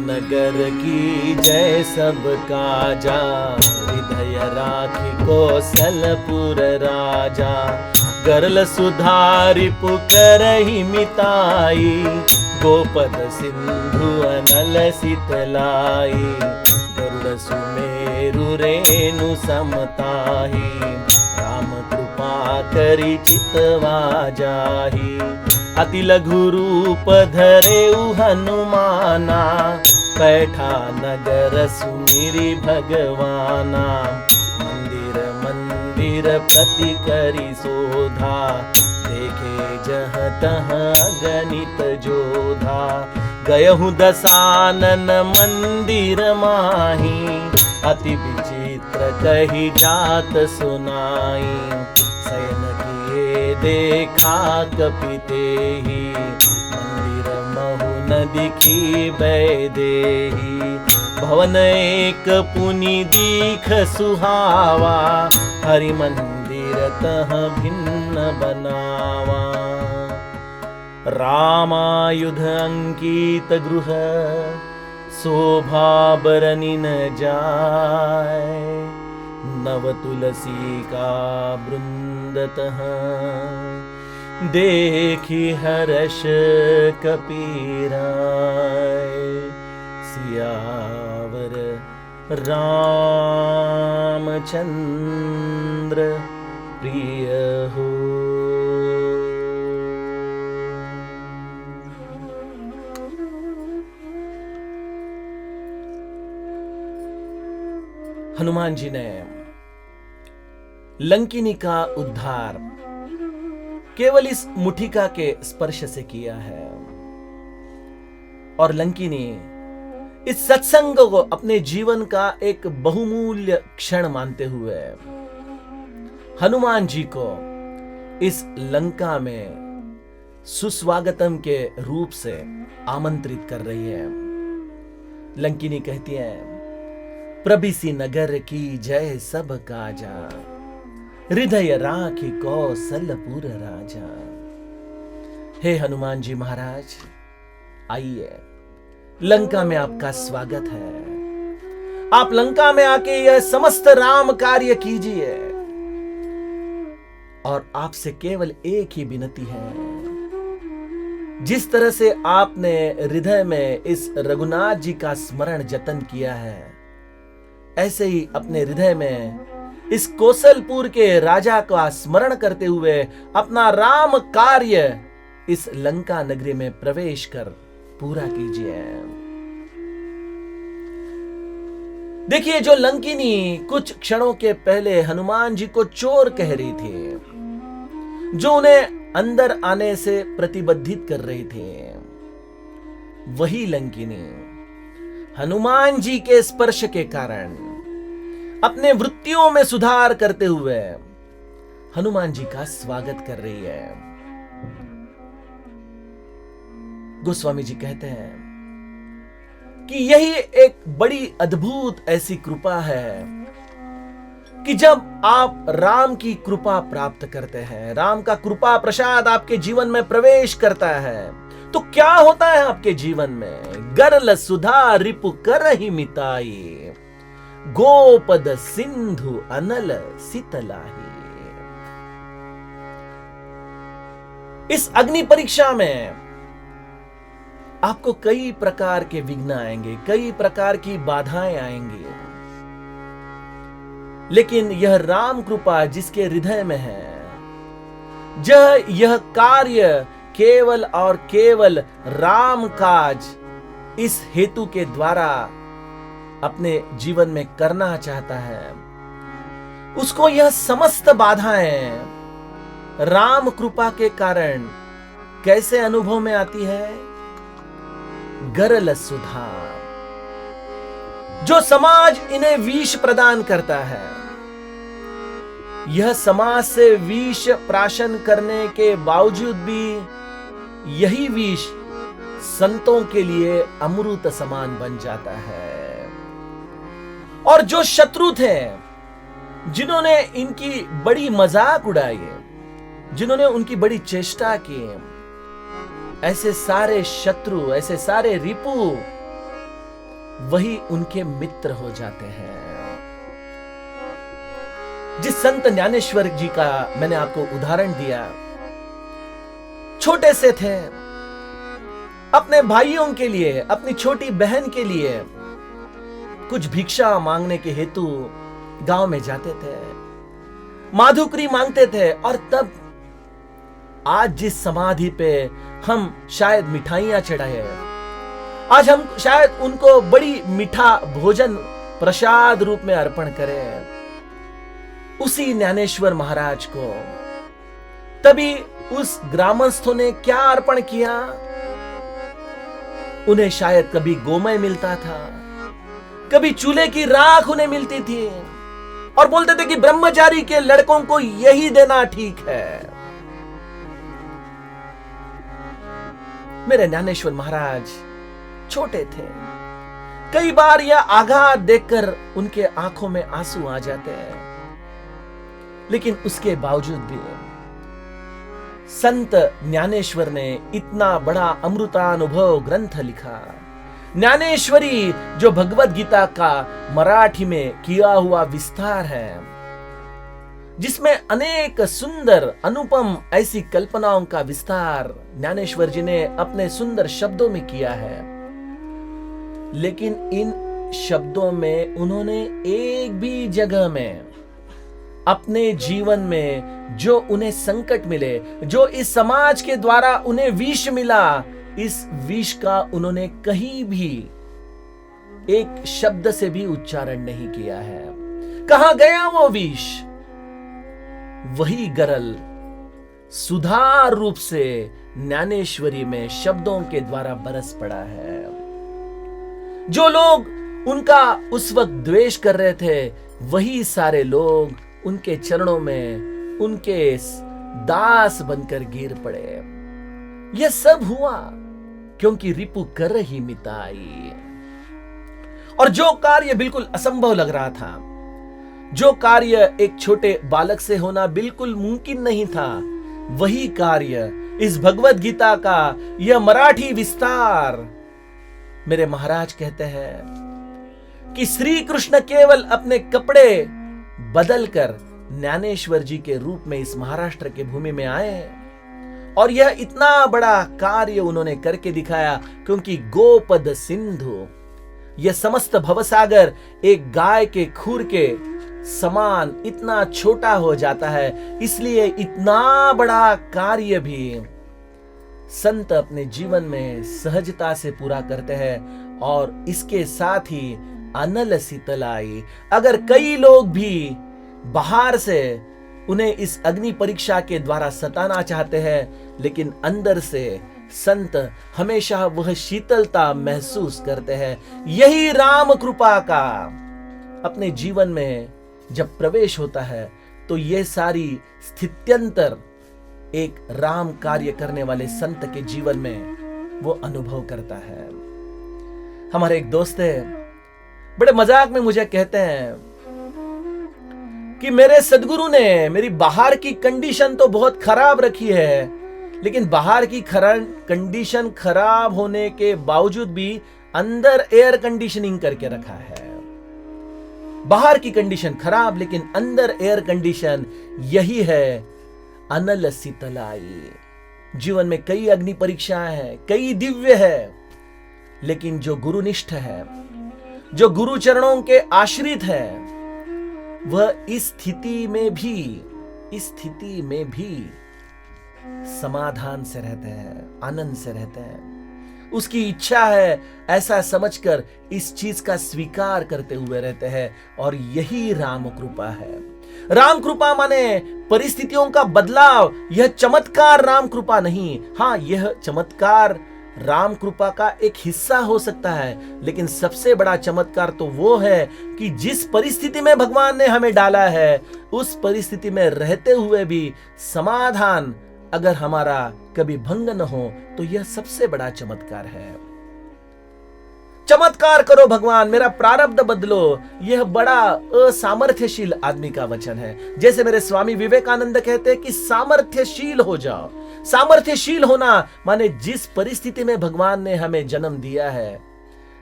नगर की जय सब काजा, हृदय राखी कौशलपुर राजा। गरल सुधारि पुकरहि मिताई, गोपद सिंधु अनल शीतलाई। गरुड़ सुमेरु रेणु समताही, राम कृपा करि चितवा जाही। अति लघु रूप धरेउ हनुमाना, बैठा नगर सुमिरि भगवाना। मंदिर मंदिर प्रति करि शोधा, देखे जह तह गणित जोधा। गयहु दसानन मंदिर माही, अति विचित्र कही जात सुनाई। शयन किए देखा कपितेहि, मंदिर महु न दिखी बैदेही। भवन एक पुनि दीख सुहावा, हरि मंदिर तह भिन्न बनावा। रामायुध अंकित गृह, शोभा बरनि न जाय। नव तुलसी का बृंदतः, देखी हर्ष कपीराय। सियावर रामचंद्र प्रिय हो। हनुमान जी ने लंकिनी का उद्धार केवल इस मुठिका के स्पर्श से किया है, और लंकिनी इस सत्संग को अपने जीवन का एक बहुमूल्य क्षण मानते हुए हनुमान जी को इस लंका में सुस्वागतम के रूप से आमंत्रित कर रही है। लंकिनी कहती है, प्रभिसि नगर की जय सब काजा, हृदय राखी कौशलपुर राजा। हे हनुमान जी महाराज, आइए, लंका में आपका स्वागत है। आप लंका में आके यह समस्त राम कार्य कीजिए, और आपसे केवल एक ही विनती है। जिस तरह से आपने हृदय में इस रघुनाथ जी का स्मरण जतन किया है, ऐसे ही अपने हृदय में इस कौशलपुर के राजा का स्मरण करते हुए अपना राम कार्य इस लंका नगरी में प्रवेश कर पूरा कीजिए। देखिए, जो लंकिनी कुछ क्षणों के पहले हनुमान जी को चोर कह रही थी, जो उन्हें अंदर आने से प्रतिबंधित कर रही थी, वही लंकिनी हनुमान जी के स्पर्श के कारण अपने वृत्तियों में सुधार करते हुए हनुमान जी का स्वागत कर रही है। गोस्वामी जी कहते हैं कि यही एक बड़ी अद्भुत ऐसी कृपा है कि जब आप राम की कृपा प्राप्त करते हैं, राम का कृपा प्रसाद आपके जीवन में प्रवेश करता है, तो क्या होता है आपके जीवन में? गरल सुधा रिपु करहि मिताई, गोपद सिंधु अनल शीतलाही। इस अग्नि परीक्षा में आपको कई प्रकार के विघ्न आएंगे, कई प्रकार की बाधाएं आएंगी, लेकिन यह राम कृपा जिसके हृदय में है, यह कार्य केवल और केवल राम काज इस हेतु के द्वारा अपने जीवन में करना चाहता है, उसको यह समस्त बाधाएं राम कृपा के कारण कैसे अनुभव में आती है? गरल सुधा, जो समाज इन्हें विष प्रदान करता है, यह समाज से विष प्राशन करने के बावजूद भी यही विष संतों के लिए अमृत समान बन जाता है। और जो शत्रु थे, जिन्होंने इनकी बड़ी मजाक उड़ाई, जिन्होंने उनकी बड़ी चेष्टा की, ऐसे सारे शत्रु, ऐसे सारे रिपु वही उनके मित्र हो जाते हैं। जिस संत ज्ञानेश्वर जी का मैंने आपको उदाहरण दिया, छोटे से थे, अपने भाइयों के लिए, अपनी छोटी बहन के लिए कुछ भिक्षा मांगने के हेतु गांव में जाते थे, माधुकरी मांगते थे। और तब आज जिस समाधि पे हम शायद मिठाइयां चढ़ाए, आज हम शायद उनको बड़ी मीठा भोजन प्रसाद रूप में अर्पण करें, उसी ज्ञानेश्वर महाराज को तभी उस ग्रामस्थों ने क्या अर्पण किया? उन्हें शायद कभी गोमय मिलता था, कभी चूल्हे की राख उन्हें मिलती थी, और बोलते थे कि ब्रह्मचारी के लड़कों को यही देना ठीक है। मेरे ज्ञानेश्वर महाराज छोटे थे, कई बार यह आघात देखकर उनके आंखों में आंसू आ जाते हैं, लेकिन उसके बावजूद भी संत ज्ञानेश्वर ने इतना बड़ा अमृतानुभव ग्रंथ लिखा, ज्ञानेश्वरी, जो भगवत गीता का मराठी में किया हुआ विस्तार है, जिसमें अनेक सुंदर अनुपम ऐसी कल्पनाओं का विस्तार ज्ञानेश्वर जी ने अपने सुंदर शब्दों में किया है। लेकिन इन शब्दों में उन्होंने एक भी जगह में अपने जीवन में जो उन्हें संकट मिले, जो इस समाज के द्वारा उन्हें विष मिला, इस विष का उन्होंने कहीं भी एक शब्द से भी उच्चारण नहीं किया है। कहां गया वो विष? वही गरल सुधार रूप से ज्ञानेश्वरी में शब्दों के द्वारा बरस पड़ा है। जो लोग उनका उस वक्त द्वेष कर रहे थे, वही सारे लोग उनके चरणों में उनके दास बनकर गिर पड़े। यह सब हुआ क्योंकि रिपु कर ही मिताई। और जो कार्य बिल्कुल असंभव लग रहा था, जो कार्य एक छोटे बालक से होना बिल्कुल मुमकिन नहीं था, वही कार्य इस भगवत गीता का यह मराठी विस्तार, मेरे महाराज कहते हैं कि श्री कृष्ण केवल अपने कपड़े बदलकर ज्ञानेश्वर जी के रूप में इस महाराष्ट्र के भूमि में आए, और यह इतना बड़ा कार्य उन्होंने करके दिखाया क्योंकि गोपद सिंधु, यह समस्त भवसागर एक गाय के खूर के समान इतना छोटा हो जाता है। इसलिए इतना बड़ा कार्य भी संत अपने जीवन में सहजता से पूरा करते हैं। और इसके साथ ही अनल शीतलाई, अगर कई लोग भी बाहर से उन्हें इस अग्नि परीक्षा के द्वारा सताना चाहते हैं, लेकिन अंदर से संत हमेशा वह शीतलता महसूस करते हैं। यही राम कृपा का अपने जीवन में जब प्रवेश होता है, तो यह सारी स्थित्यंतर एक राम कार्य करने वाले संत के जीवन में वो अनुभव करता है। हमारे एक दोस्त है, बड़े मजाक में मुझे कहते हैं कि मेरे सदगुरु ने मेरी बाहर की कंडीशन तो बहुत खराब रखी है, लेकिन बाहर की कंडीशन खराब होने के बावजूद भी अंदर एयर कंडीशनिंग करके रखा है। बाहर की कंडीशन खराब, लेकिन अंदर एयर कंडीशन, यही है अनल शीतलाई। जीवन में कई अग्नि परीक्षाएं हैं, कई दिव्य है, लेकिन जो गुरुनिष्ठ है, जो गुरु चरणों के आश्रित है, वह इस स्थिति में भी समाधान से रहते हैं, आनंद से रहते हैं। उसकी इच्छा है ऐसा समझकर इस चीज का स्वीकार करते हुए रहते हैं। और यही राम कृपा है। राम कृपा माने परिस्थितियों का बदलाव। यह चमत्कार राम कृपा नहीं। हाँ, यह चमत्कार राम कृपा का एक हिस्सा हो सकता है, लेकिन सबसे बड़ा चमत्कार तो वो है कि जिस परिस्थिति में भगवान ने हमें डाला है, उस परिस्थिति में रहते हुए भी समाधान अगर हमारा कभी भंग न हो, तो यह सबसे बड़ा चमत्कार है। चमत्कार करो भगवान, मेरा प्रारब्ध बदलो। यह बड़ा असामर्थ्यशील आदमी का वचन है। जैसे मेरे स्वामी विवेकानंद कहते हैं कि सामर्थ्यशील हो जाओ। सामर्थ्यशील होना माने जिस परिस्थिति में भगवान ने हमें जन्म दिया है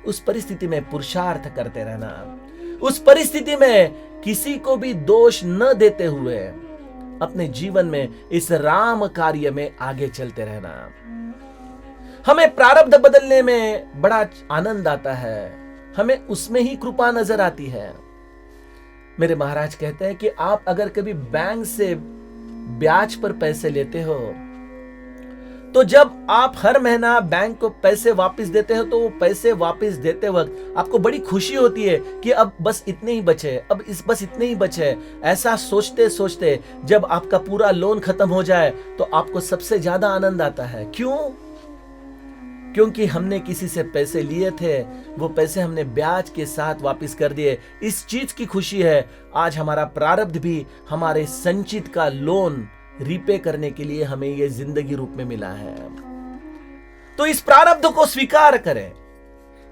उस परिस्थिति में पुरुषार्थ करते रहना, उस परिस्थिति में किसी को भी दोष न देते हुए अपने जीवन में इस राम कार्य में आगे चलते रहना। हमें प्रारब्ध बदलने में बड़ा आनंद आता है, हमें उसमें ही कृपा नजर आती है। मेरे महाराज कहते हैं कि आप अगर कभी बैंक से ब्याज पर पैसे लेते हो तो जब आप हर महीना बैंक को पैसे वापस देते हो तो वो पैसे वापस देते वक्त आपको बड़ी खुशी होती है कि अब बस इतने ही बचे, बस इतने ही बचे। ऐसा सोचते सोचते जब आपका पूरा लोन खत्म हो जाए तो आपको सबसे ज्यादा आनंद आता है। क्यों? क्योंकि हमने किसी से पैसे लिए थे, वो पैसे हमने ब्याज के साथ वापस कर दिए। इस चीज की खुशी है। आज हमारा प्रारब्ध भी हमारे संचित का लोन रीपे करने के लिए हमें यह जिंदगी रूप में मिला है। तो इस प्रारब्ध को स्वीकार करें,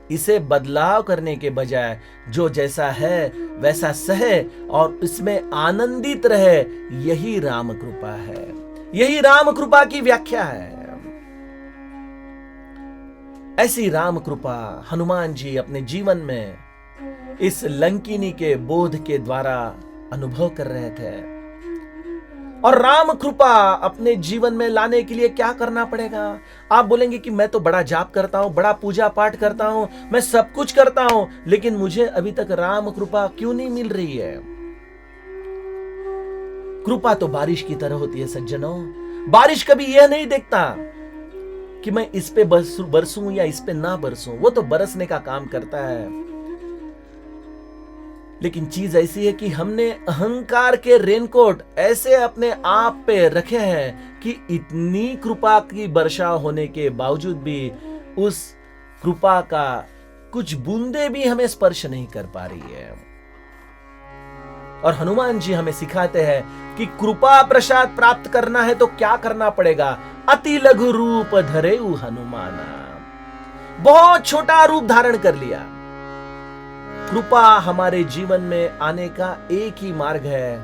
इसे बदलाव करने के बजाय जो जैसा है वैसा सहे और इसमें आनंदित रहे। यही राम कृपा है, यही राम कृपा की व्याख्या है। ऐसी राम कृपा हनुमान जी अपने जीवन में इस लंकिनी के बोध के द्वारा अनुभव कर रहे थे। और राम कृपा अपने जीवन में लाने के लिए क्या करना पड़ेगा? आप बोलेंगे कि मैं तो बड़ा जाप करता हूं, बड़ा पूजा पाठ करता हूं, मैं सब कुछ करता हूं, लेकिन मुझे अभी तक राम कृपा क्यों नहीं मिल रही है? कृपा तो बारिश की तरह होती है सज्जनों। बारिश कभी यह नहीं देखता कि मैं इस पे बरसूं या इस पे ना बरसूं, वो तो बरसने का काम करता है। लेकिन चीज ऐसी है कि हमने अहंकार के रेनकोट ऐसे अपने आप पे रखे हैं कि इतनी कृपा की वर्षा होने के बावजूद भी उस कृपा का कुछ बूंदे भी हमें स्पर्श नहीं कर पा रही है। और हनुमान जी हमें सिखाते हैं कि कृपा प्रसाद प्राप्त करना है तो क्या करना पड़ेगा? अति लघु रूप धरेउ हनुमाना। बहुत छोटा रूप धारण कर लिया। कृपा हमारे जीवन में आने का एक ही मार्ग है।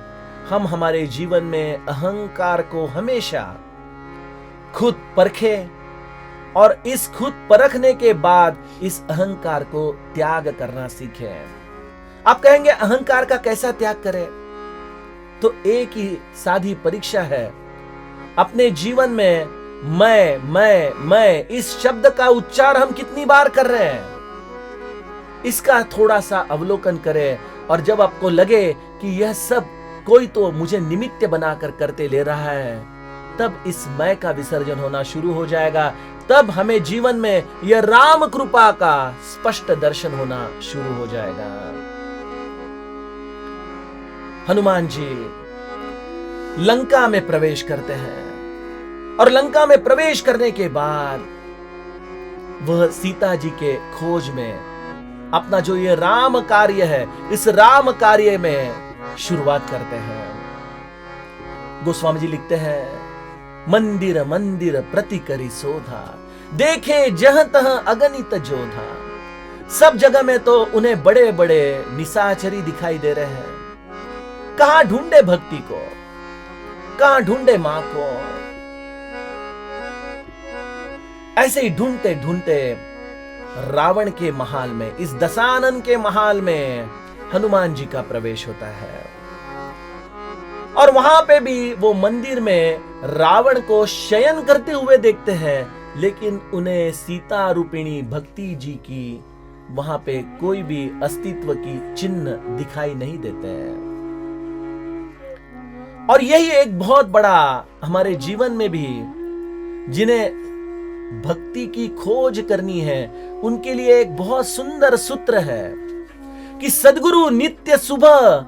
हम हमारे जीवन में अहंकार को हमेशा खुद परखें और इस खुद परखने के बाद इस अहंकार को त्याग करना सीखें। आप कहेंगे अहंकार का कैसा त्याग करें? तो एक ही साधी परीक्षा है। अपने जीवन में मैं इस शब्द का उच्चार हम कितनी बार कर रहे हैं, इसका थोड़ा सा अवलोकन करें। और जब आपको लगे कि यह सब कोई तो मुझे निमित्त बनाकर करते ले रहा है, तब इस मैं का विसर्जन होना शुरू हो जाएगा। तब हमें जीवन में यह राम कृपा का स्पष्ट दर्शन होना शुरू हो जाएगा। हनुमान जी लंका में प्रवेश करते हैं और लंका में प्रवेश करने के बाद वह सीता जी के खोज में अपना जो ये राम कार्य है, इस राम कार्य में शुरुआत करते हैं। गोस्वामी जी लिखते हैं, मंदिर मंदिर प्रति करी शोधा, देखे जहां तहां अगणित जोधा। सब जगह में तो उन्हें बड़े बड़े निशाचरी दिखाई दे रहे हैं। कहां ढूंढे भक्ति को, कहां ढूंढे मां को। ऐसे ही ढूंढते ढूंढते रावण के महाल में, इस दशानन के महाल में हनुमान जी का प्रवेश होता है। और वहां पे भी वो मंदिर में रावण को शयन करते हुए देखते हैं, लेकिन उन्हें सीता रूपिणी भक्ति जी की वहां पे कोई भी अस्तित्व की चिन्ह दिखाई नहीं देते हैं। और यही एक बहुत बड़ा हमारे जीवन में भी जिन्हें भक्ति की खोज करनी है उनके लिए एक बहुत सुंदर सूत्र है कि सद्गुरु नित्य सुबह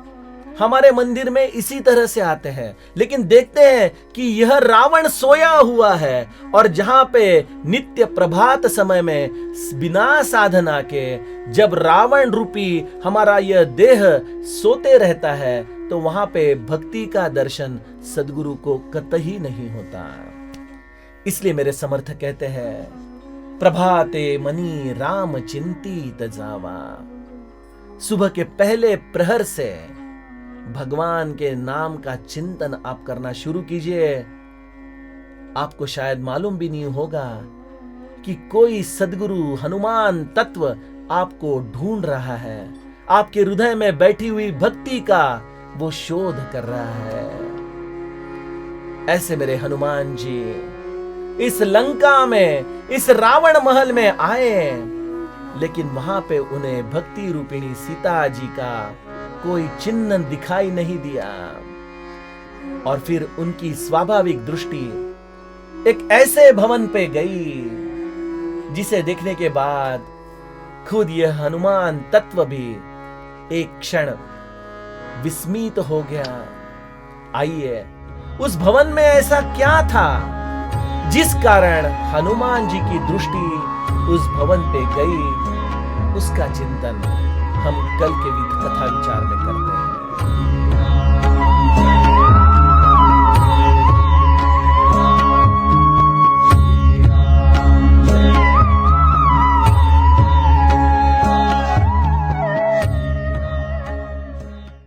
हमारे मंदिर में इसी तरह से आते हैं, लेकिन देखते हैं कि यह रावण सोया हुआ है और जहां पे नित्य प्रभात समय में बिना साधना के जब रावण रूपी हमारा यह देह सोते रहता है तो वहां पे भक्ति का दर्शन सद्गुरु को कतई नहीं होता। इसलिए मेरे समर्थक कहते हैं प्रभाते मनी राम चिंतित जावा। सुबह के पहले प्रहर से भगवान के नाम का चिंतन आप करना शुरू कीजिए। आपको शायद मालूम भी नहीं होगा कि कोई सद्गुरु हनुमान तत्व आपको ढूंढ रहा है, आपके हृदय में बैठी हुई भक्ति का वो शोध कर रहा है। ऐसे मेरे हनुमान जी इस लंका में, इस रावण महल में आए, लेकिन वहां पे उन्हें भक्ति रूपिणी सीता जी का कोई चिन्ह दिखाई नहीं दिया। और फिर उनकी स्वाभाविक दृष्टि एक ऐसे भवन पे गई जिसे देखने के बाद खुद यह हनुमान तत्व भी एक क्षण विस्मित हो गया। आइए, उस भवन में ऐसा क्या था जिस कारण हनुमान जी की दृष्टि उस भवन पे गई? उसका चिंतन हम कल के कथा विचार में करते हैं।